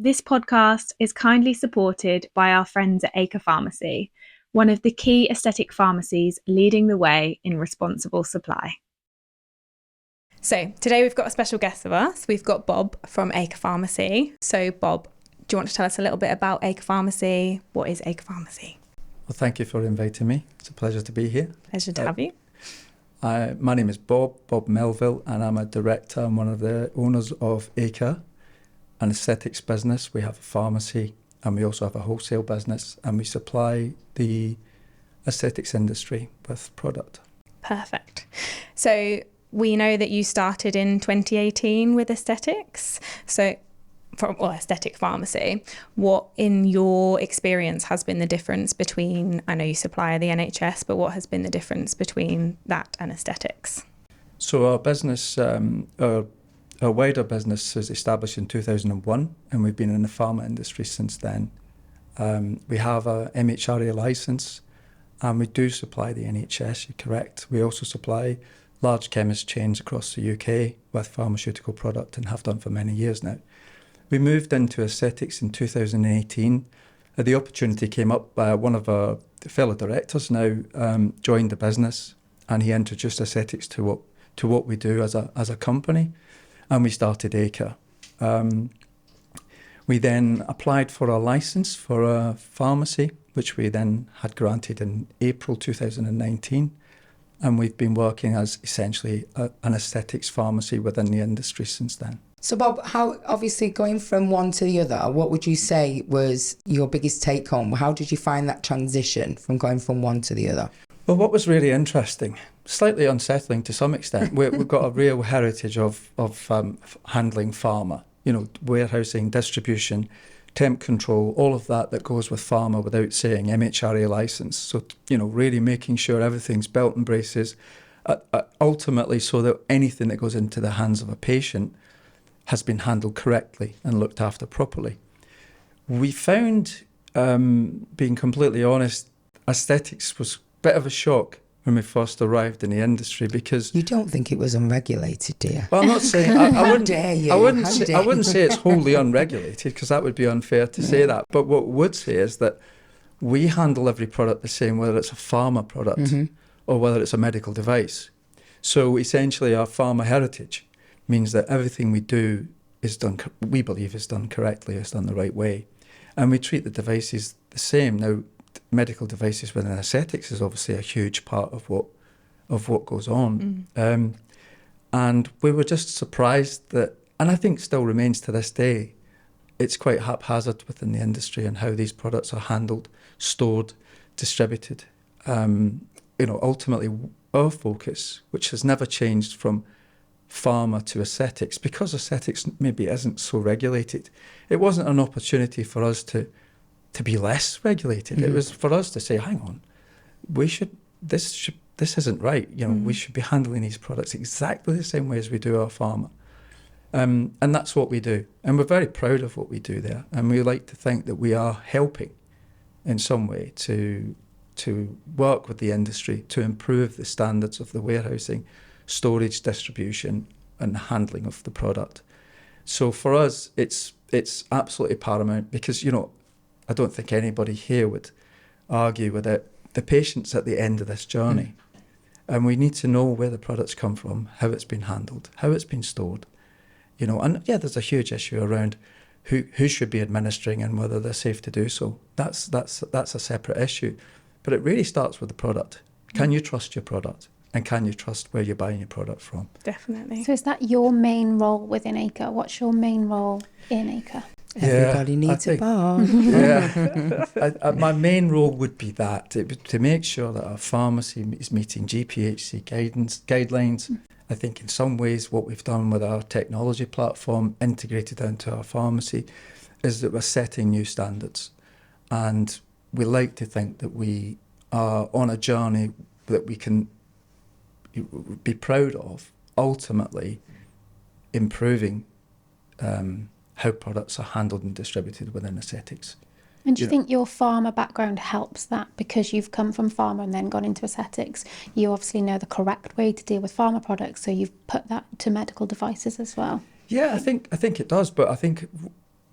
This podcast is kindly supported by our friends at Acre Pharmacy, one of the key aesthetic pharmacies leading the way in responsible supply. So today we've got a special guest with us. We've got Bob from Acre Pharmacy. So Bob, do you want to tell us a little bit about Acre Pharmacy? What is Acre Pharmacy? Well, thank you for inviting me. It's a pleasure to be here. Pleasure to have you. My name is Bob Melville, and I'm a director and one of the owners of Acre, an aesthetics business. We have a pharmacy and we also have a wholesale business, and we supply the aesthetics industry with product. Perfect. So we know that you started in 2018 with aesthetics. So aesthetic pharmacy. What, in your experience, has been the difference between, I know you supply the NHS, but what has been the difference between that and aesthetics? So our business, our wider business was established in 2001, and we've been in the pharma industry since then. We have a MHRA licence, and we do supply the NHS, you're correct. We also supply large chemist chains across the UK with pharmaceutical product, and have done for many years now. We moved into aesthetics in 2018. The opportunity came up. One of our fellow directors now joined the business, and he introduced aesthetics to what we do as a company, and we started Acre. We then applied for a licence for a pharmacy, which we then had granted in April 2019, and we've been working as essentially an aesthetics pharmacy within the industry since then. So Bob, how, obviously going from one to the other, what would you say was your biggest take home? How did you find that transition from going from one to the other? Well, what was really interesting, slightly unsettling to some extent, we've got a real heritage of handling pharma, warehousing, distribution, temp control, all of that goes with pharma without saying MHRA licence. So, really making sure everything's belt and braces, ultimately so that anything that goes into the hands of a patient has been handled correctly and looked after properly. We found, being completely honest, aesthetics was a bit of a shock when we first arrived in the industry, because... You don't think it was unregulated, do you? Well, I'm not saying... I wouldn't, dare you? I wouldn't say it's wholly unregulated, because that would be unfair to say that. But what we would say is that we handle every product the same, whether it's a pharma product or whether it's a medical device. So essentially our pharma heritage means that everything we do is done, we believe, is done correctly, is done the right way. And we treat the devices the same. Now, medical devices within aesthetics is obviously a huge part of what goes on. And we were just surprised that, and I think still remains to this day, it's quite haphazard within the industry and how these products are handled, stored, distributed. Ultimately, our focus, which has never changed from pharma to aesthetics, because aesthetics maybe isn't so regulated, it wasn't an opportunity for us to be less regulated. It was for us to say, hang on, this isn't right. We should be handling these products exactly the same way as we do our pharma. And that's what we do. And we're very proud of what we do there. And we like to think that we are helping in some way to work with the industry to improve the standards of the warehousing, storage, distribution, and handling of the product. So for us, it's absolutely paramount, because, I don't think anybody here would argue with it. The patient's at the end of this journey, and we need to know where the products come from, how it's been handled, how it's been stored, and there's a huge issue around who should be administering and whether they're safe to do so. That's a separate issue, but it really starts with the product. Can you trust your product? And can you trust where you're buying your product from? Definitely. So is that your main role within Acre? What's your main role in Acre? Everybody needs a bar. My main role would be that, to make sure that our pharmacy is meeting GPHC guidelines. I think in some ways what we've done with our technology platform integrated into our pharmacy is that we're setting new standards. And we like to think that we are on a journey that we can be proud of, ultimately improving how products are handled and distributed within aesthetics. And do you think your pharma background helps that, because you've come from pharma and then gone into aesthetics? You obviously know the correct way to deal with pharma products, so you've put that to medical devices as well. Yeah, I think it does, but I think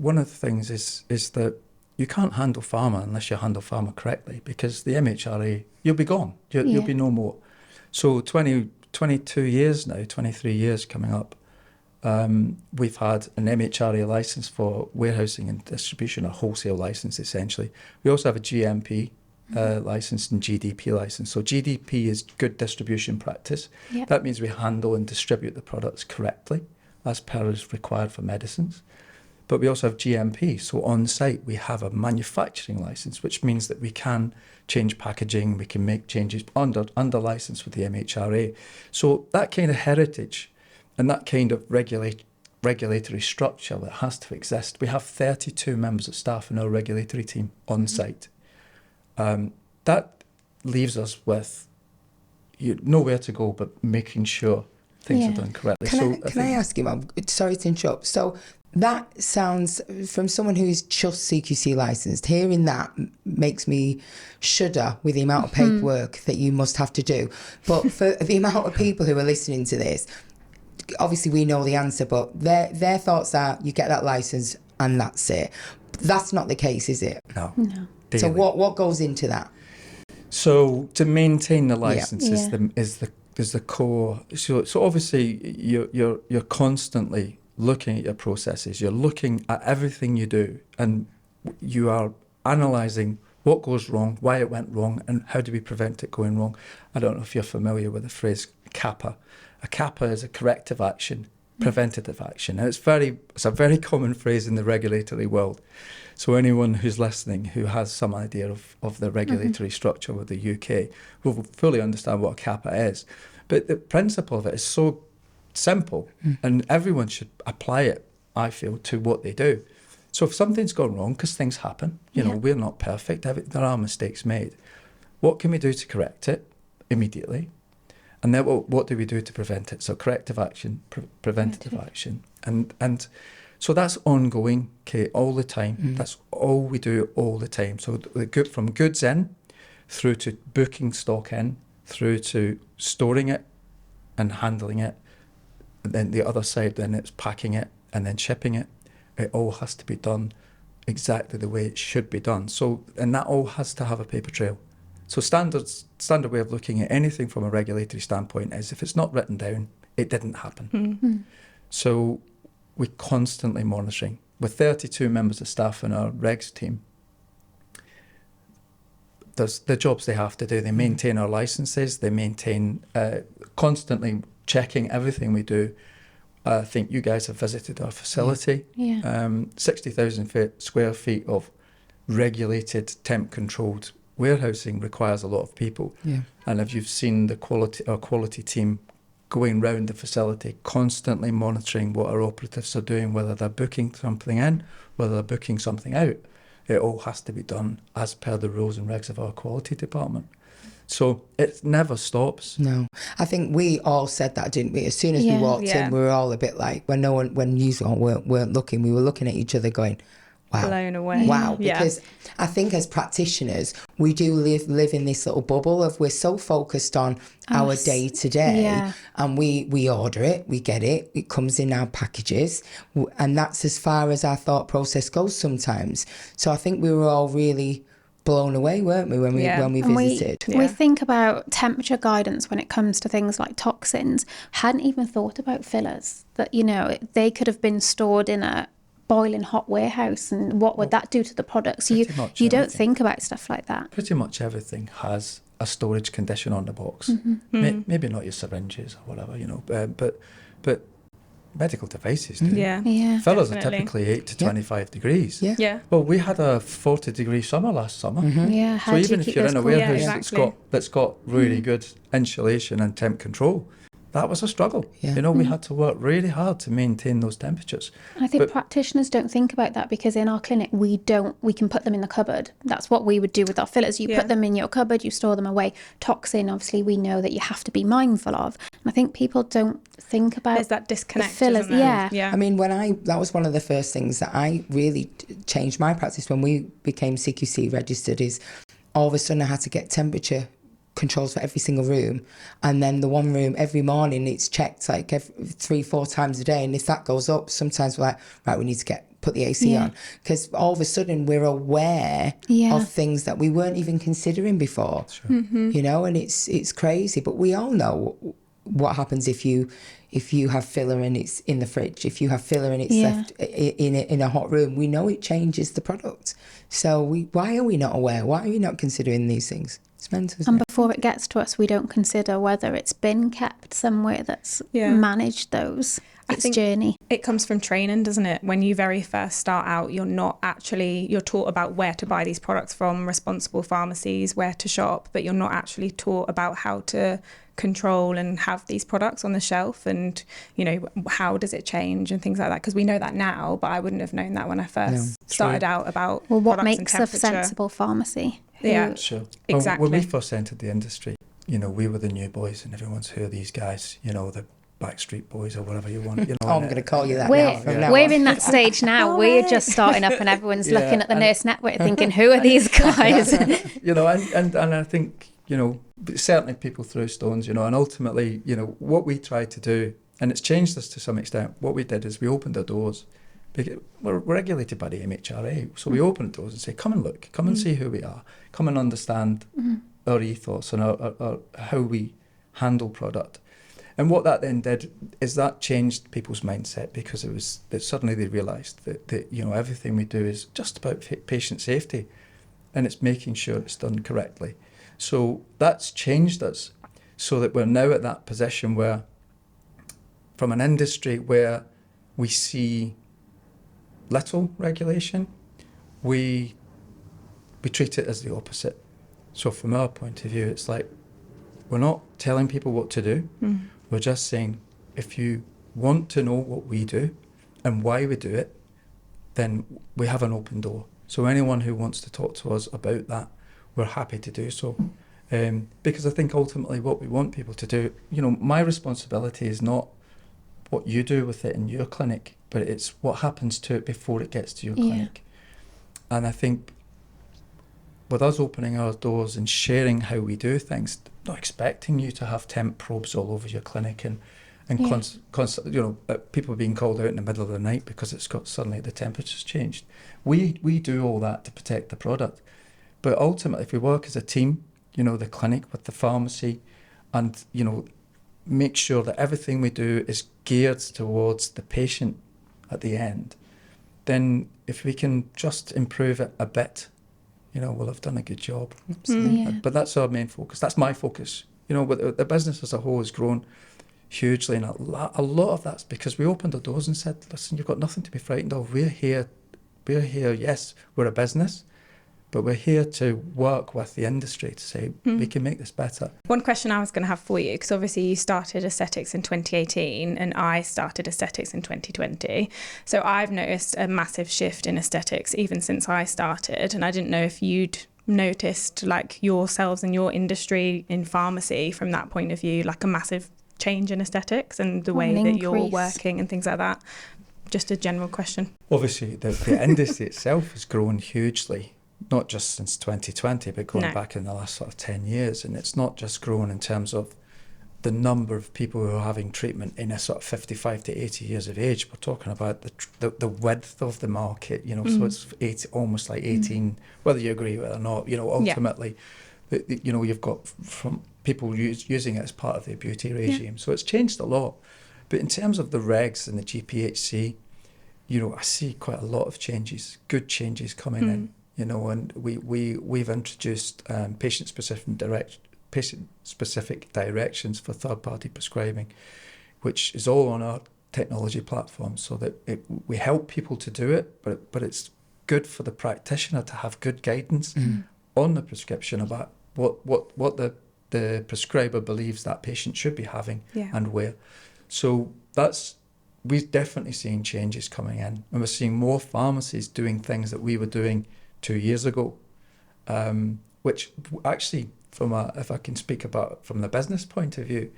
one of the things is that you can't handle pharma unless you handle pharma correctly, because the MHRA, you'll be gone. You'll be no more. So 22 years now, 23 years coming up, we've had an MHRA license for warehousing and distribution, a wholesale license essentially. We also have a GMP license and GDP license. So GDP is good distribution practice. Yep. That means we handle and distribute the products correctly as per is required for medicines. But we also have GMP, so on site we have a manufacturing license, which means that we can change packaging, we can make changes under license with the MHRA. So that kind of heritage and that kind of regulatory structure that has to exist. We have 32 members of staff in our regulatory team on site. That leaves us with nowhere to go but making sure things are done correctly. Can I ask you, Mum? Sorry to interrupt. So that sounds, from someone who's just CQC licensed, hearing that makes me shudder with the amount of paperwork that you must have to do. But for the amount of people who are listening to this, obviously we know the answer, but their thoughts are you get that license and that's it. That's not the case, is it? No. So what goes into that? So to maintain the license is the core. So obviously you're constantly looking at your processes. You're looking at everything you do, and you are analysing what goes wrong, why it went wrong, and how do we prevent it going wrong. I don't know if you're familiar with the phrase CAPA. A CAPA is a corrective action, preventative action, and it's a very common phrase in the regulatory world. So anyone who's listening who has some idea of the regulatory structure with the UK will fully understand what a CAPA is. But the principle of it is so simple, and everyone should apply it, I feel, to what they do. So if something's gone wrong, because things happen, you know, we're not perfect, there are mistakes made. What can we do to correct it immediately? And then what do we do to prevent it? So corrective action, preventative action. And so that's ongoing, Kate, all the time. That's all we do all the time. So from goods in, through to booking stock in, through to storing it and handling it. And then the other side, then it's packing it and then shipping it. It all has to be done exactly the way it should be done. So, and that all has to have a paper trail. So standard way of looking at anything from a regulatory standpoint is if it's not written down, it didn't happen. So we're constantly monitoring. With 32 members of staff in our regs team, there's the jobs they have to do. They maintain our licenses. They maintain constantly checking everything we do. I think you guys have visited our facility. 60,000 square feet of regulated, temp-controlled warehousing requires a lot of people. And if you've seen our quality team going round the facility, constantly monitoring what our operatives are doing, whether they're booking something in, whether they're booking something out, it all has to be done as per the rules and regs of our quality department. So it never stops. No, I think we all said that, didn't we? As soon as we walked in, we were all a bit like, when you weren't looking, we were looking at each other going, wow. Blown away. Wow. Because I think as practitioners, we do live in this little bubble of we're so focused on our day to day, and we order it, we get it, it comes in our packages, and that's as far as our thought process goes sometimes. So I think we were all really blown away, weren't we, when we visited? We think about temperature guidance when it comes to things like toxins. Hadn't even thought about fillers, that, you know, they could have been stored in a boiling hot warehouse, and what would that do to the product? So you don't think about stuff like that. Pretty much everything has a storage condition on the box. Maybe not your syringes or whatever, you know, but medical devices do. Fillers are typically 8 to 25 degrees. Well, we had a 40-degree summer last summer. So even if you're in a warehouse that's got really good insulation and temp control, that was a struggle. You know, we had to work really hard to maintain those temperatures. And I think practitioners don't think about that, because in our clinic we can put them in the cupboard. That's what we would do with our fillers. You put them in your cupboard, you store them away. Toxin, obviously, we know that you have to be mindful of. And I think people don't think about there's that disconnect, the fillers. isn't there? I mean, that was one of the first things that I really changed my practice when we became CQC registered, is all of a sudden I had to get temperature controls for every single room, and then the one room every morning it's checked like 3-4 times a day, and if that goes up, sometimes we're like, right, we need to get put the AC Yeah. on, because all of a sudden we're aware of things that we weren't even considering before. Sure. You know, and it's crazy, but we all know what happens if you have filler and it's in the fridge, if you have filler and it's left in a hot room. We know it changes the product. So why are we not aware? Why are we not considering these things? It's mental, isn't And it? before it gets to us, we don't consider whether it's been kept somewhere that's managed its journey. It comes from training, doesn't it? When you very first start out, you're taught about where to buy these products from, responsible pharmacies, where to shop, but you're not actually taught about how to control and have these products on the shelf, and how does it change and things like that, because we know that now, but I wouldn't have known that when I first started out about what products makes and a temperature. sensible pharmacy. Yeah, sure. exactly. When we first entered the industry, we were the new boys, and everyone's who are these guys, the Backstreet Boys or whatever you want. I'm going to call you that now. From now We're on. in that stage now. We're just starting up, and everyone's looking at the Nurse Network thinking, who are these guys? And I think, certainly people throw stones, and ultimately, what we tried to do, and it's changed us to some extent, what we did is we opened our doors. We're regulated by the MHRA, so we open the doors and say, come and look, come and see who we are, come and understand our ethos and our how we handle product. And what that then did is that changed people's mindset, because that suddenly they realised that everything we do is just about patient safety, and it's making sure it's done correctly. So that's changed us, so that we're now at that position where, from an industry where we see little regulation, we treat it as the opposite. So from our point of view, it's like, we're not telling people what to do. We're just saying, if you want to know what we do and why we do it, then we have an open door. So anyone who wants to talk to us about that, we're happy to do so. Because I think ultimately what we want people to do, my responsibility is not what you do with it in your clinic, but it's what happens to it before it gets to your clinic. And I think with us opening our doors and sharing how we do things, not expecting you to have temp probes all over your clinic and people being called out in the middle of the night because suddenly the temperature's changed. We do all that to protect the product. But ultimately, if we work as a team, the clinic with the pharmacy, and, make sure that everything we do is geared towards the patient at the end, then if we can just improve it a bit, we'll have done a good job. But that's our main focus. That's my focus. The business as a whole has grown hugely, and a lot of that's because we opened our doors and said, listen, you've got nothing to be frightened of. We're here. Yes, we're a business, but we're here to work with the industry to say we can make this better. One question I was going to have for you, because obviously you started aesthetics in 2018 and I started aesthetics in 2020. So I've noticed a massive shift in aesthetics even since I started. And I didn't know if you'd noticed, like, yourselves and your industry in pharmacy from that point of view, like a massive change in aesthetics and the way that you're working and things like that. Just a general question. Obviously, the industry itself has grown hugely. Not just since 2020, but going back in the last sort of 10 years. And it's not just grown in terms of the number of people who are having treatment in a sort of 55 to 80 years of age. We're talking about the width of the market, so it's almost like 18, whether you agree with it or not, ultimately, you've got from people using it as part of their beauty regime. So it's changed a lot. But in terms of the regs and the GPHC, I see quite a lot of changes, good changes coming in. And we've introduced patient-specific directions for third-party prescribing, which is all on our technology platform, so that we help people to do it, but it's good for the practitioner to have good guidance on the prescription about what the prescriber believes that patient should be having and where. So we're definitely seeing changes coming in, and we're seeing more pharmacies doing things that we were doing 2 years ago, which actually, if I can speak about from the business point of view,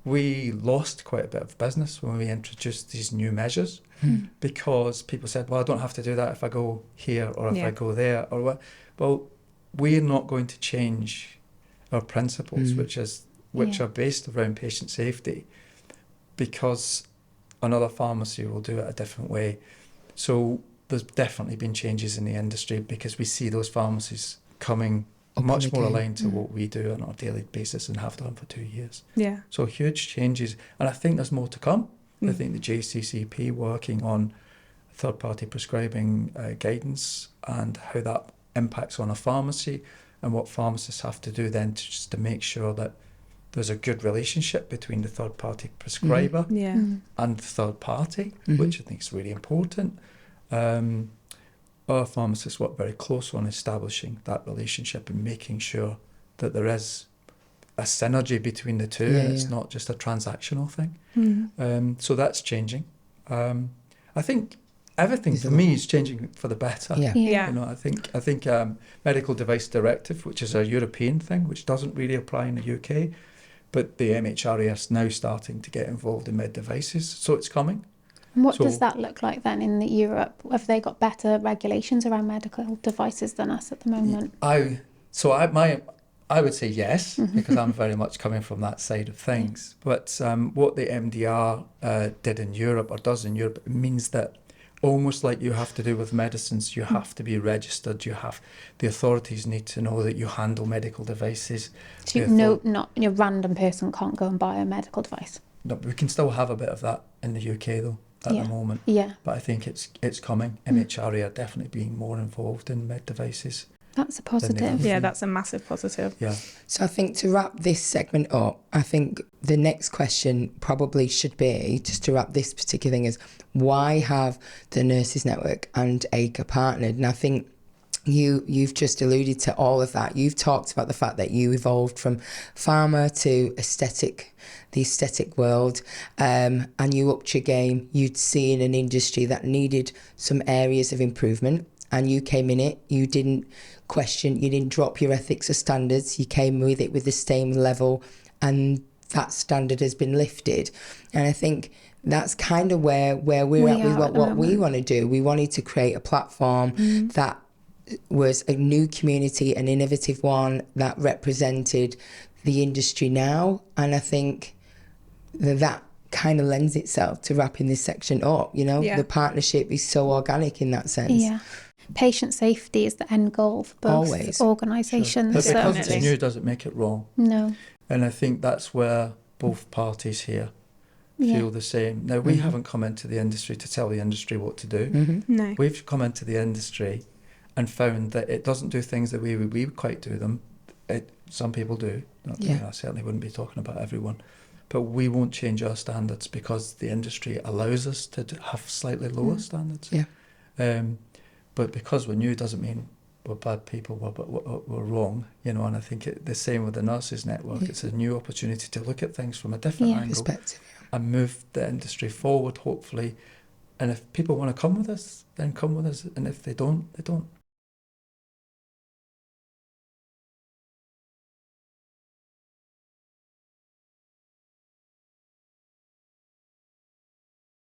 we lost quite a bit of business when we introduced these new measures because people said, well, I don't have to do that if I go here or if I go there or what. Well, we're not going to change our principles, which are based around patient safety, because another pharmacy will do it a different way. So there's definitely been changes in the industry because we see those pharmacies coming Up much and more again. aligned to what we do on a daily basis and have done for 2 years. Yeah. So huge changes, and I think there's more to come. I think the JCCP working on third-party prescribing guidance and how that impacts on a pharmacy, and what pharmacists have to do then to make sure that there's a good relationship between the third-party prescriber Yeah. and the third party, which I think is really important. Our pharmacists work very close on establishing that relationship and making sure that there is a synergy between the two, and it's not just a transactional thing. So that's changing. I think everything for me is changing for the better. Yeah. Yeah. You know, I think Medical Device Directive, which is a European thing, which doesn't really apply in the UK, but the MHRA is now starting to get involved in med devices, so it's coming. And what So- does that look like then in Europe? Have they got better regulations around medical devices than us at the moment? I would say yes, because I'm very much coming from that side of things. But what the MDR did in Europe, or does in Europe, it means that almost like you have to do with medicines, you have to be registered. The authorities need to know that you handle medical devices. So not a random person can't go and buy a medical device. No, we can still have a bit of that in the UK though at the moment. Yeah, But I think it's coming. MHRA are definitely being more involved in med devices. that's a Then positive. they- Yeah, that's a massive positive. Yeah. So I think to wrap this segment up, I think the next question probably should be, just to wrap this particular thing, is why have the Nurses Network and Acre partnered? And I think you've just alluded to all of that. You've talked about the fact that you evolved from pharma to the aesthetic world, and you upped your game. You'd seen an industry that needed some areas of improvement, and you came in it. You didn't question, you didn't drop your ethics or standards. You came with it with the same level, and that standard has been lifted. And I think that's kind of where we're We at with are at the what we moment. want to do. We wanted to create a platform that was a new community, an innovative one that represented the industry now. And I think that kind of lends itself to wrapping this section up. You know, Yeah. the partnership is so organic in that sense. Yeah. Patient safety is the end goal for both Always. organisations. But So, because it's Definitely. new doesn't make it wrong. no. And I think that's where both parties here Yeah. feel the same. Now, we haven't come into the industry to tell the industry what to do. Mm-hmm. No. We've come into the industry and found that it doesn't do things the way we quite do them. Some people do. Yeah. You know, I certainly wouldn't be talking about everyone. But we won't change our standards because the industry allows us to have slightly lower standards. Yeah. But because we're new doesn't mean we're bad people, we're wrong, you know, and I think the same with the Nurses Network. It's a new opportunity to look at things from a different angle Perspective. and move the industry forward, hopefully. And if people want to come with us, then come with us. And if they don't, they don't.